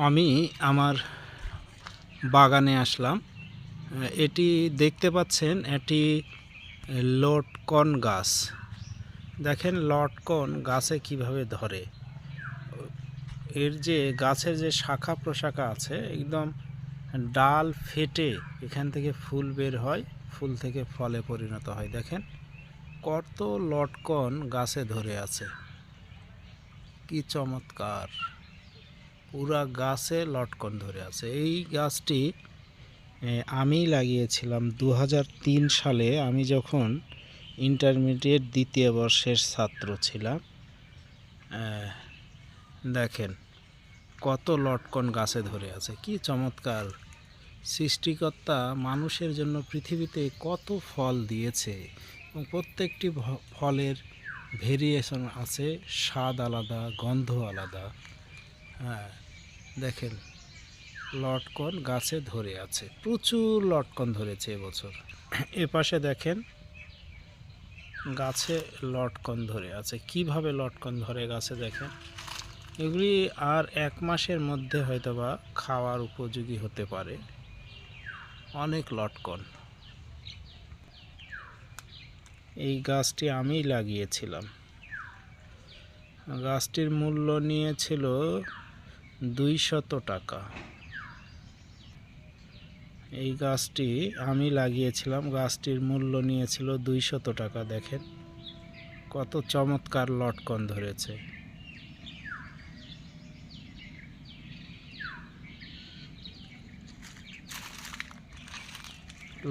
আমি আমার বাগানে আসলাম। এটি দেখতে পাচ্ছেন, এটি লটকন গাছ। দেখেন লটকন গাছে কিভাবে ধরে। এর যে গাছের যে শাখা প্রশাখা আছে, একদম ডাল ফেটে এখান থেকে ফুল বের হয়, ফুল থেকে ফলে পরিণত হয়। দেখেন কত লটকন গাছে ধরে আছে, কি চমৎকার! পুরা গাছে লটকন ধরে আছে। এই গাছটি আমি লাগিয়েছিলাম 2003 সালে, আমি যখন ইন্টারমিডিয়েট দ্বিতীয় বর্ষের ছাত্র ছিলাম। দেখেন কত লটকন গাছে ধরে আছে, কি চমৎকার! সৃষ্টিকর্তা মানুষের জন্য পৃথিবীতে কত ফল দিয়েছে এবং প্রত্যেকটি ফলের ভেরিয়েশন আছে, স্বাদ আলাদা, গন্ধ আলাদা। হ্যাঁ, দেখেন লটকন গাছে ধরে আছে, প্রচুর লটকন ধরেছে এবছর। এপাশে দেখেন গাছে লটকন ধরে আছে, কিভাবে লটকন ধরে গাছে দেখেন। এগুলি আর 1 মাসের মধ্যে হয়তোবা খাওয়ার উপযোগী হতে পারে। অনেক লটকন। এই গাছটি আমি লাগিয়েছিলাম। গাছটির মূল্য নিয়েছিল 200 টাকা। এই গাছটি আমি লাগিয়েছিলাম, গাছটির মূল্য নিয়েছিল 200 টাকা। দেখেন কত চমৎকার লটকন ধরেছে।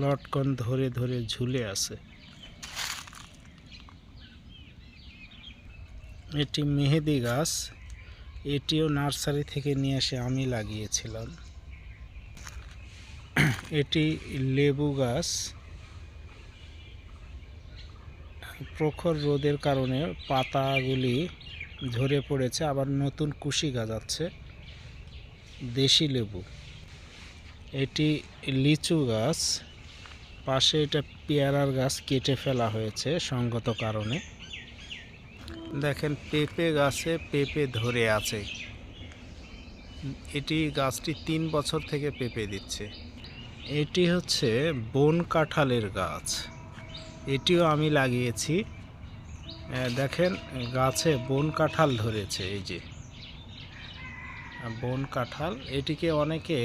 লটকন ধরে ধরে ঝুলে আছে। এটি মেহেদি গাছ, এটিও নার্সারি থেকে নিয়ে এসে আমি লাগিয়েছিলাম। এটি লেবু গাছ, প্রখর রোদের কারণে পাতাগুলি ঝরে পড়েছে, আবার নতুন কুশি গজাচ্ছে। দেশি লেবু। এটি লিচু গাছ, পাশে এটা পেয়ারার গাছ, কেটে ফেলা হয়েছে সঙ্গত কারণে। দেখেন পেঁপে গাছে পেঁপে ধরে আছে। এটি গাছটি 3 বছর থেকে পেঁপে দিচ্ছে। এটি হচ্ছে বন কাঁঠালের গাছ, এটিও আমি লাগিয়েছি। দেখেন গাছে বন কাঁঠাল ধরেছে, এই যে বন কাঁঠাল। এটিকে অনেকে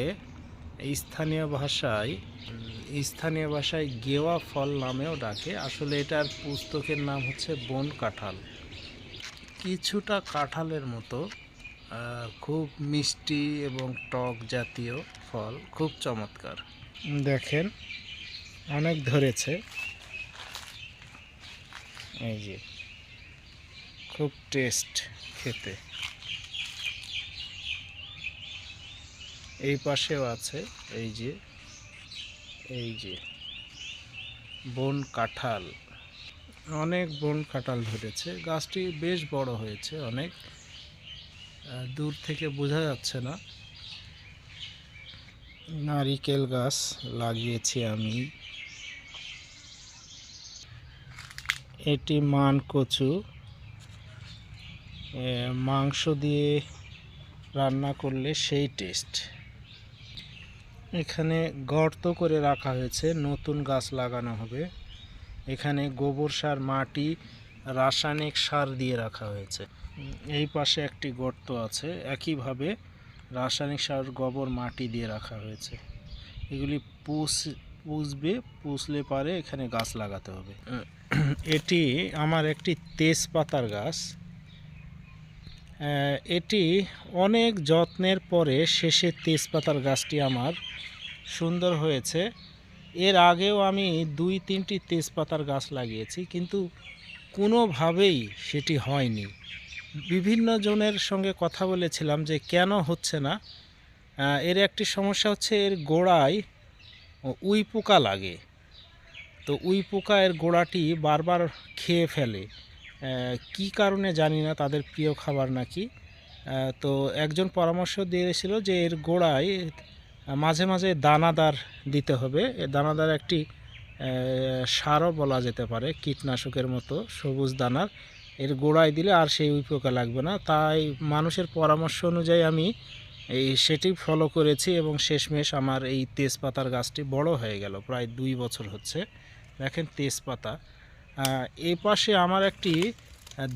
স্থানীয় ভাষায় গেওয়া ফল নামেও ডাকে। আসলে এটার পুস্তকের নাম হচ্ছে বন কাঁঠাল। কিছুটা কাঁঠালের মতো, খুব মিষ্টি এবং টক জাতীয় ফল, খুব চমৎকার। দেখেন অনেক ধরেছে, এই যে খুব টেস্ট খেতে। এই পাশেও আছে, এই যে বন কাঁঠাল, অনেক বন কাঁঠাল ধরেছে। গাছটি বেশ বড় হয়েছে, অনেক দূর থেকে বোঝা যাচ্ছে না। নারিকেল গাছ লাগিয়েছি আমি। এটি মান কচু, মাংস দিয়ে রান্না করলে সেই টেস্ট। এখানে গর্ত করে রাখা হয়েছে, নতুন গাছ লাগানো হবে। এখানে গোবর সার, মাটি, রাসায়নিক সার দিয়ে রাখা হয়েছে। এই পাশে একটি গর্ত আছে, একইভাবে রাসায়নিক সার, গোবর, মাটি দিয়ে রাখা হয়েছে। এগুলি পুষলে পারে এখানে গাছ লাগাতে হবে। এটি আমার একটি তেজপাতার গাছ। এটি অনেক যত্নের পরে শেষে তেজপাতার গাছটি আমার সুন্দর হয়েছে। এর আগেও আমি 2-3টি তেজপাতার গাছ লাগিয়েছি, কিন্তু কোনোভাবেই সেটি হয়নি। বিভিন্ন জনের সঙ্গে কথা বলেছিলাম যে কেন হচ্ছে না। এর একটি সমস্যা হচ্ছে এর গোড়ায় উই পোকা লাগে। তো উই পোকা এর গোড়াটি বারবার খেয়ে ফেলে, কি কারণে জানি না, তাদের প্রিয় খাবার নাকি। তো একজন পরামর্শ দিয়েছিল যে এর গোড়ায় মাঝে মাঝে দানাদার দিতে হবে। এ দানাদার একটি সারও বলা যেতে পারে, কীটনাশকের মতো সবুজ দানার, এর গোড়ায় দিলে আর সেই উই পোকা লাগবে না। তাই মানুষের পরামর্শ অনুযায়ী আমি সেটি ফলো করেছি এবং শেষমেশ আমার এই তেজপাতার গাছটি বড় হয়ে গেল, প্রায় 2 বছর হচ্ছে। দেখেন তেজপাতা। এই পাশে আমার একটি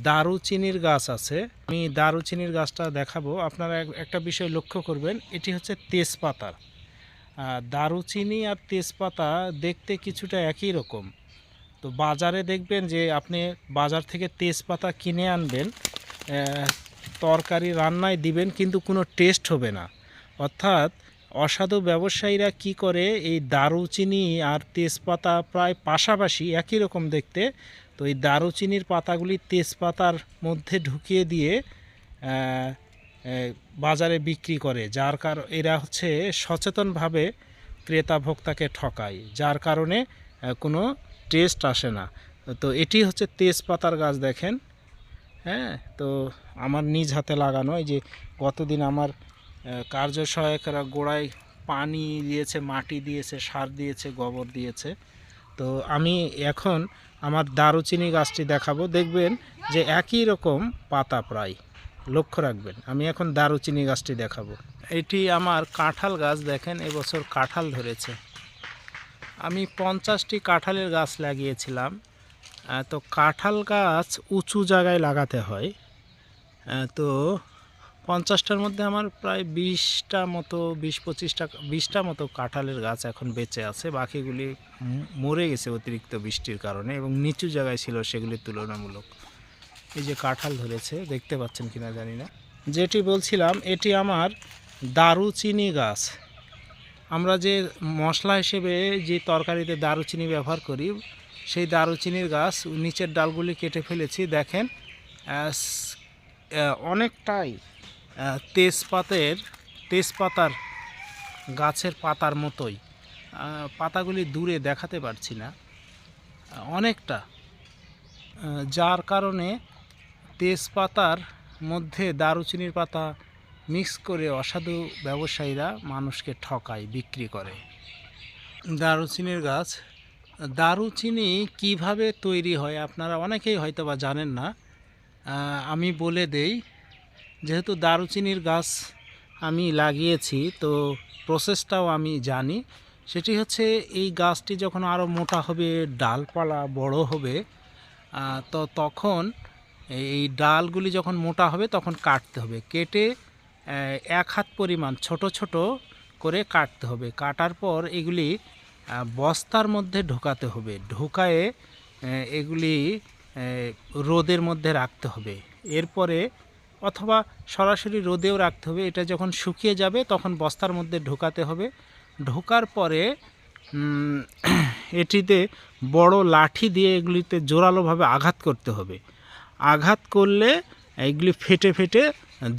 দারুচিনির গাছ আছে। আমি দারুচিনির গাছটা দেখাবো। আপনারা একটা বিষয় লক্ষ্য করবেন, এটি হচ্ছে তেজপাতার। দারুচিনি আর তেজপাতা দেখতে কিছুটা একই রকম। তো বাজারে দেখবেন যে আপনি বাজার থেকে তেজপাতা কিনে আনবেন, তরকারি রান্নায় দিবেন, কিন্তু কোনো টেস্ট হবে না। অর্থাৎ অসাধু ব্যবসায়ীরা কি করে, এই দারুচিনি আর তেজপাতা প্রায় পাশাপাশি একই রকম দেখতে, তো এই দারুচিনির পাতাগুলি তেজপাতার মধ্যে ঢুকিয়ে দিয়ে বাজারে বিক্রি করে, যার কারণ এরা হচ্ছে সচেতনভাবে ক্রেতা ভোক্তাকে ঠকায়, যার কারণে কোনো টেস্ট আসে না। তো এটি হচ্ছে তেজপাতার গাছ দেখেন। হ্যাঁ, তো আমার নিজ হাতে লাগানো। এই যে গতদিন আমার কার্য সহায়করা গোড়ায় পানি দিয়েছে, মাটি দিয়েছে, সার দিয়েছে, গোবর দিয়েছে। তো আমি এখন আমার দারুচিনি গাছটি দেখাবো, দেখবেন যে একই রকম পাতা প্রায়, লক্ষ্য রাখবেন। আমি এখন দারুচিনি গাছটি দেখাবো। এটি আমার কাঁঠাল গাছ, দেখেন এবছর কাঁঠাল ধরেছে। আমি 50টি কাঁঠালের গাছ লাগিয়েছিলাম। তো কাঁঠাল গাছ উঁচু জায়গায় লাগাতে হয়। তো 50টার মধ্যে আমার প্রায় 20টা মতো, 20-25টা মতো কাঁঠালের গাছ এখন বেঁচে আছে। বাকিগুলি মরে গেছে অতিরিক্ত বৃষ্টির কারণে, এবং নিচু জায়গায় ছিল সেগুলির তুলনামূলক। এই যে কাঁঠাল ধরেছে, দেখতে পাচ্ছেন কিনা জানি না। যেটি বলছিলাম, এটি আমার দারুচিনি গাছ। আমরা যে মশলা হিসেবে যে তরকারিতে দারুচিনি ব্যবহার করি, সেই দারুচিনির গাছ নিচের ডালগুলি কেটে ফেলেছি। দেখেন অনেকটাই তেজপাতার গাছের পাতার মতোই। পাতাগুলি দূরে দেখাতে পারছি না, অনেকটা, যার কারণে তেজপাতার মধ্যে দারুচিনির পাতা মিক্স করে অসাধু ব্যবসায়ীরা মানুষকে ঠকায়, বিক্রি করে। দারুচিনির গাছ, দারুচিনি কিভাবে তৈরি হয় আপনারা অনেকেই হয়তো বা জানেন না, আমি বলে দেই। যেহেতু দারুচিনির গাছ আমি লাগিয়েছি, তো প্রসেসটাও আমি জানি। সেটি হচ্ছে, এই গাছটি যখন আরও মোটা হবে, ডালপালা বড় হবে, তো তখন এই ডালগুলি যখন মোটা হবে তখন কাটতে হবে। কেটে 1 হাত পরিমাণ ছোট ছোট করে কাটতে হবে। কাটার পর এগুলি বস্তার মধ্যে ঢোকাতে হবে। ঢোকায়ে এগুলি রোদের মধ্যে রাখতে হবে। এরপরে অথবা সরাসরি রোদেও রাখতে হবে। এটা যখন শুকিয়ে যাবে তখন বস্তার মধ্যে ঢোকাতে হবে। ঢোকার পরে এটিতে বড় লাঠি দিয়ে এগুলিতে জোরালোভাবে আঘাত করতে হবে। আঘাত করলে এইগুলি ফেটে ফেটে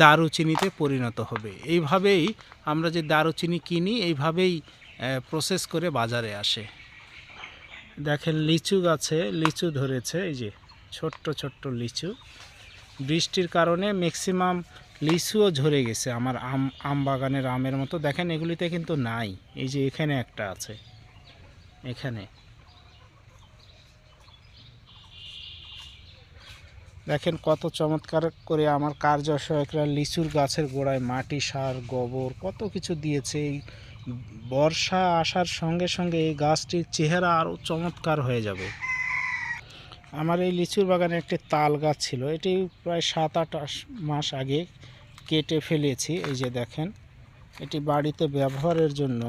দারুচিনিতে পরিণত হবে। এইভাবেই আমরা যে দারুচিনি কিনি, এইভাবেই প্রসেস করে বাজারে আসে। দেখেন লিচু গাছে লিচু ধরেছে, এই যে ছোট্ট ছোট্ট লিচু। বৃষ্টির কারণে ম্যাক্সিমাম লিচুও ঝরে গেছে আমার আম বাগানের আমের মতো। দেখেন এগুলিতে কিন্তু নাই, এই যে এখানে একটা আছে, এখানে দেখেন কত চমৎকার করে আমার কার্য সহায়করা লিচুর গাছের গোড়ায় মাটি, সার, গোবর কত কিছু দিয়েছে। এই বর্ষা আসার সঙ্গে সঙ্গে এই গাছটির চেহারা আরও চমৎকার হয়ে যাবে। আমার এই লিচুর বাগানে একটি তাল গাছ ছিল, এটি প্রায় 7-8 মাস আগে কেটে ফেলেছি। এই যে দেখেন, এটি বাড়িতে ব্যবহারের জন্য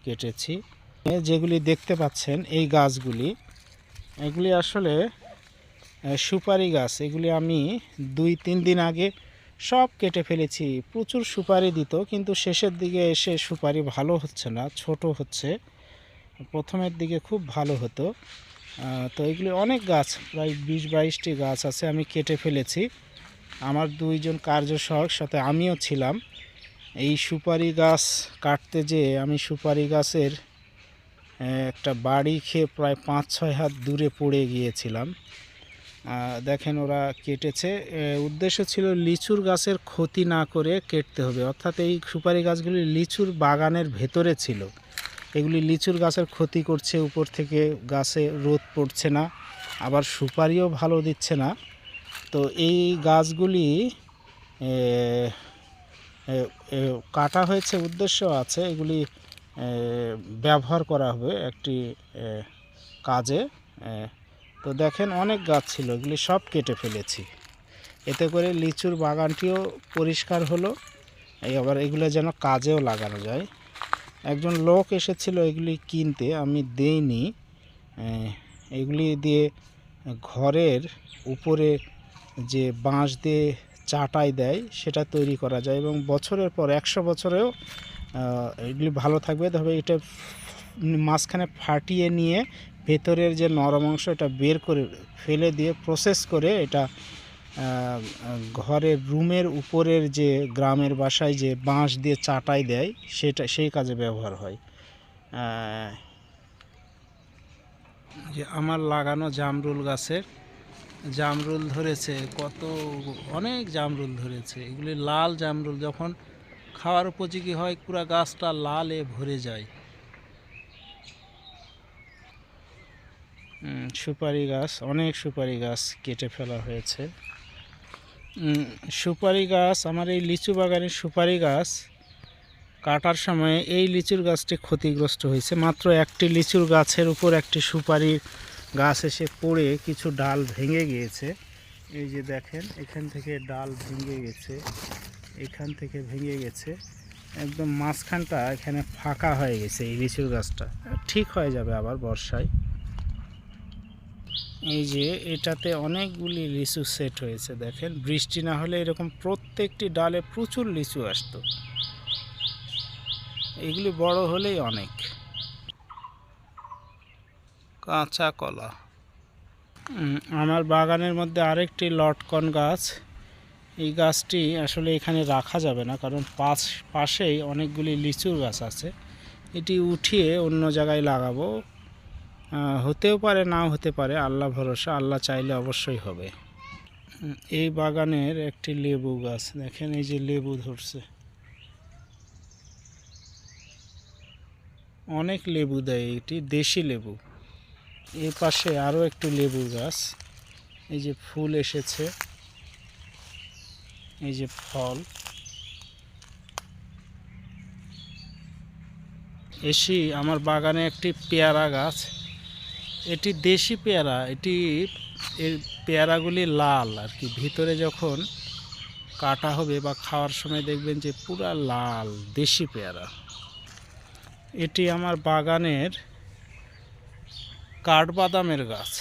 কেটেছি। যেগুলি দেখতে পাচ্ছেন এই গাছগুলি, এগুলি আসলে সুপারি গাছ। এগুলি আমি 2-3 দিন আগে সব কেটে ফেলেছি। প্রচুর সুপারি দিত, কিন্তু শেষের দিকে এসে সুপারি ভালো হচ্ছে না, ছোট হচ্ছে। প্রথমের দিকে খুব ভালো হতো। তো এগুলি অনেক গাছ, প্রায় 20-22টি গাছ আছে, আমি কেটে ফেলেছি। আমার 2জন কার্য সহায়ক সাথে আমিও ছিলাম। এই সুপারি গাছ কাটতে যেয়ে আমি সুপারি গাছের একটা বাড়ি খেয়ে প্রায় 5-6 হাত দূরে পড়ে গিয়েছিলাম। দেখেন ওরা কেটেছে, উদ্দেশ্য ছিল লিচুর গাছের ক্ষতি না করে কেটতে হবে। অর্থাৎ এই সুপারি গাছগুলি লিচুর বাগানের ভেতরে ছিল, এগুলি লিচুর গাছের ক্ষতি করছে। উপর থেকে গাছে রোদ পড়ছে না, আবার সুপারিও ভালো দিচ্ছে না। তো এই গাছগুলি কাটা হয়েছে, উদ্দেশ্য আছে, এগুলি ব্যবহার করা হবে একটি কাজে। তো দেখেন অনেক গাছ ছিল, এগুলি সব কেটে ফেলেছি। এতে করে লিচুর বাগানটিও পরিষ্কার হলো, আবার এগুলো যেন কাজেও লাগানো যায়। একজন লোক এসেছিল এগুলি কিনতে, আমি দেইনি। এগুলি দিয়ে ঘরের উপরে যে বাঁশ দিয়ে চাটাই দেয় সেটা তৈরি করা যায়, এবং বছরের পর 100 বছরেও এগুলি ভালো থাকবে। তবে এটা মাঝখানে ফাটিয়ে নিয়ে ভেতরের যে নরম অংশ এটা বের করে ফেলে দিয়ে প্রসেস করে এটা ঘরের রুমের উপরের যে গ্রামের বাসায় যে বাঁশ দিয়ে চাটাই দেয় সেটা সেই কাজে ব্যবহার হয়। যে আমার লাগানো জামরুল গাছের জামরুল ধরেছে, অনেক জামরুল ধরেছে। এগুলি লাল জামরুল, যখন খাওয়ার উপযোগী হয় পুরো গাছটা লালে ভরে যায়। সুপারি গাছ, অনেক সুপারি গাছ কেটে ফেলা হয়েছে। সুপারি গাছ, আমার এই লিচু বাগানের সুপারি গাছ কাটার সময় এই লিচুর গাছটি ক্ষতিগ্রস্ত হয়েছে। মাত্র একটি লিচুর গাছের উপর একটি সুপারির গাছ এসে পড়ে কিছু ডাল ভেঙে গিয়েছে। এই যে দেখেন, এখান থেকে ডাল ভেঙে গেছে, এখান থেকে ভেঙে গেছে, একদম মাঝখানটা এখানে ফাঁকা হয়ে গেছে। এই লিচুর গাছটা ঠিক হয়ে যাবে আবার বর্ষায়। এই যে এটাতে অনেকগুলি লিচু সেট হয়েছে, দেখেন বৃষ্টি না হলে এরকম প্রত্যেকটি ডালে প্রচুর লিচু আসতো। এগুলি বড় হলেই অনেক। কাঁচা কলা। আমার বাগানের মধ্যে আরেকটি লটকন গাছ। এই গাছটি আসলে এখানে রাখা যাবে না, কারণ পাশেই অনেকগুলি লিচুর গাছ আছে। এটি উঠিয়ে অন্য জায়গায় লাগাবো, হতেও পারে নাও হতে পারে, আল্লাহ ভরসা, আল্লাহ চাইলে অবশ্যই হবে। এই বাগানের একটি লেবু গাছ, দেখেন এই যে লেবু ধরছে, অনেক লেবু দেয়, এটি দেশি লেবু। এই পাশে আরও একটি লেবুর গাছ, এই যে ফুল এসেছে, এই যে ফল। এসি আমার বাগানে একটি পেয়ারা গাছ, এটি দেশি পেয়ারা। এর পেয়ারাগুলি লাল আর কি, ভিতরে যখন কাটা হবে বা খাওয়ার সময় দেখবেন যে পুরা লাল, দেশি পেয়ারা। এটি আমার বাগানের কাঠবাদামের গাছ,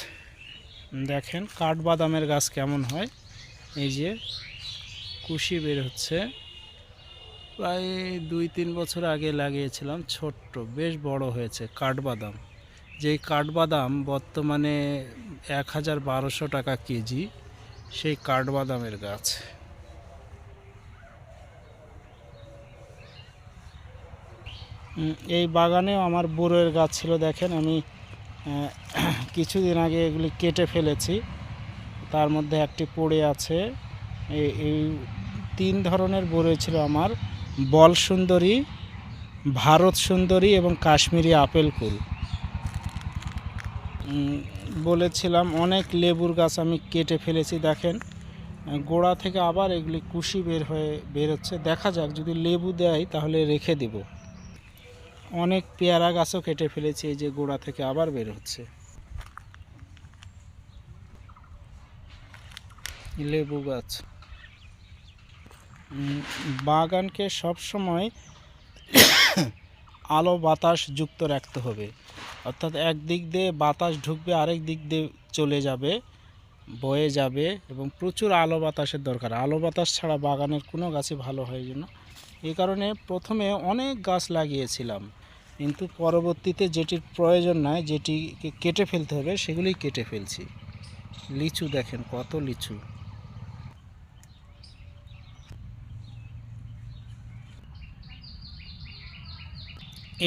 দেখেন কাঠবাদামের গাছ কেমন হয়। এই যে কুশি বের হচ্ছে, প্রায় 2-3 বছর আগে লাগিয়েছিলাম, ছোট্ট বেশ বড় হয়েছে কাঠবাদাম। যেই কাঠবাদাম বর্তমানে 1012 টাকা কেজি, সেই কাঠবাদামের গাছ। এই বাগানেও আমার বড়ইয়ের গাছ ছিল, দেখেন আমি কিছুদিন আগে এগুলি কেটে ফেলেছি, তার মধ্যে একটি পড়ে আছে। এই 3 ধরনের বড়ই ছিল আমার, বল সুন্দরী, ভারত সুন্দরী এবং কাশ্মীরি আপেল কুল। বলেছিলাম অনেক লেবুর গাছ আমি কেটে ফেলেছি, দেখেন গোড়া থেকে আবার এগুলি কুশি বের হচ্ছে। দেখা যাক, যদি লেবু দেয় তাহলে রেখে দেব। অনেক পেয়ারা গাছও কেটে ফেলেছি, এই যে গোড়া থেকে আবার বের হচ্ছে লেবু গাছ। বাগানকে সবসময় আলো বাতাস যুক্ত রাখতে হবে, অর্থাৎ একদিক দিয়ে বাতাস ঢুকবে, আরেক দিক দিয়ে চলে যাবে, বয়ে যাবে, এবং প্রচুর আলো বাতাসের দরকার। আলো বাতাস ছাড়া বাগানের কোনো গাছই ভালো হয় না। এই কারণে প্রথমে অনেক গাছ লাগিয়েছিলাম, কিন্তু পরবর্তীতে যেটির প্রয়োজন নাই, যেটিকে কেটে ফেলতে হবে, সেগুলি কেটে ফেলছি। লিচু দেখেন কত লিচু।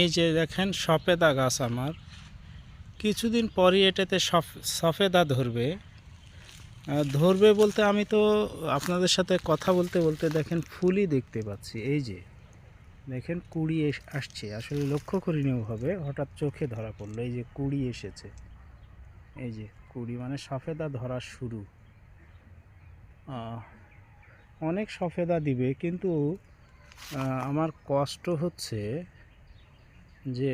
এই যে দেখেন সফেদা গাছ আমার, কিছুদিন পরই এটাতে সফেদা ধরবে বলতে আমি তো আপনাদের সাথে কথা বলতে বলতে দেখেন ফুলই দেখতে পাচ্ছি। এই যে দেখেন কুড়ি আসছে, আসলে লক্ষ্য করিনি ওভাবে, হঠাৎ চোখে ধরা পড়লো। এই যে কুড়ি এসেছে, এই যে কুড়ি মানে সফেদা ধরা শুরু। অনেক সফেদা দিবে, কিন্তু আমার কষ্ট হচ্ছে যে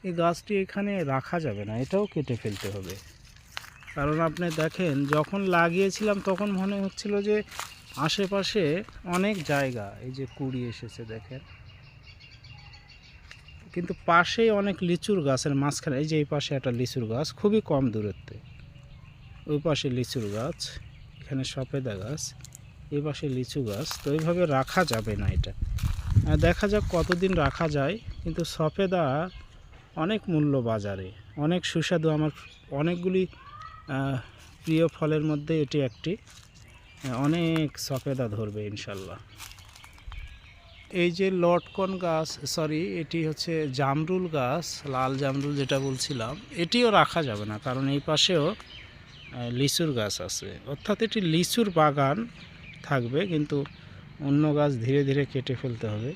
এই গাছটি এখানে রাখা যাবে না, এটাও কেটে ফেলতে হবে। কারণ আপনি দেখেন যখন লাগিয়েছিলাম তখন মনে হচ্ছিল যে আশেপাশে অনেক জায়গা, এই যে কুড়ি এসেছে দেখেন, কিন্তু পাশেই অনেক লিচুর গাছের মাঝখানে, এই যে এই পাশে একটা লিচুর গাছ খুবই কম দূরত্বে, ওই পাশে লিচুর গাছ, এখানে সফেদা গাছ, এই পাশে লিচু গাছ। তো এইভাবে রাখা যাবে না এটা। দেখা যাক কতদিন রাখা যায়। কিন্তু সফেদা অনেক মূল্য বাজারে, অনেক সুস্বাদু, আমার অনেকগুলি প্রিয় ফলের মধ্যে এটি একটি। অনেক সফেদা ধরবে ইনশাল্লাহ। এই যে লটকন গাছ, সরি এটি হচ্ছে জামরুল গাছ, লাল জামরুল যেটা বলছিলাম, এটিও রাখা যাবে না, কারণ এই পাশেও লিচুর গাছ আছে। অর্থাৎ এটি লিচুর বাগান থাকবে, কিন্তু অন্য গাছ ধীরে ধীরে কেটে ফেলতে হবে।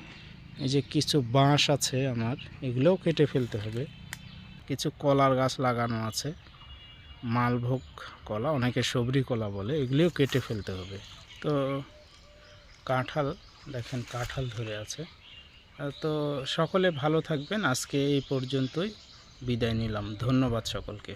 এই যে কিছু বাঁশ আছে আমার, এগুলোও কেটে ফেলতে হবে। কিছু কলার গাছ লাগানো আছে, মালভোগ কলা, অনেকে সবরি কলা বলে, এগুলিও কেটে ফেলতে হবে। তো কাঁঠাল দেখেন, কাঁঠাল ধরে আছে। তো সকলে ভালো থাকবেন। আজকে এই পর্যন্তই, বিদায় নিলাম। ধন্যবাদ সকলকে।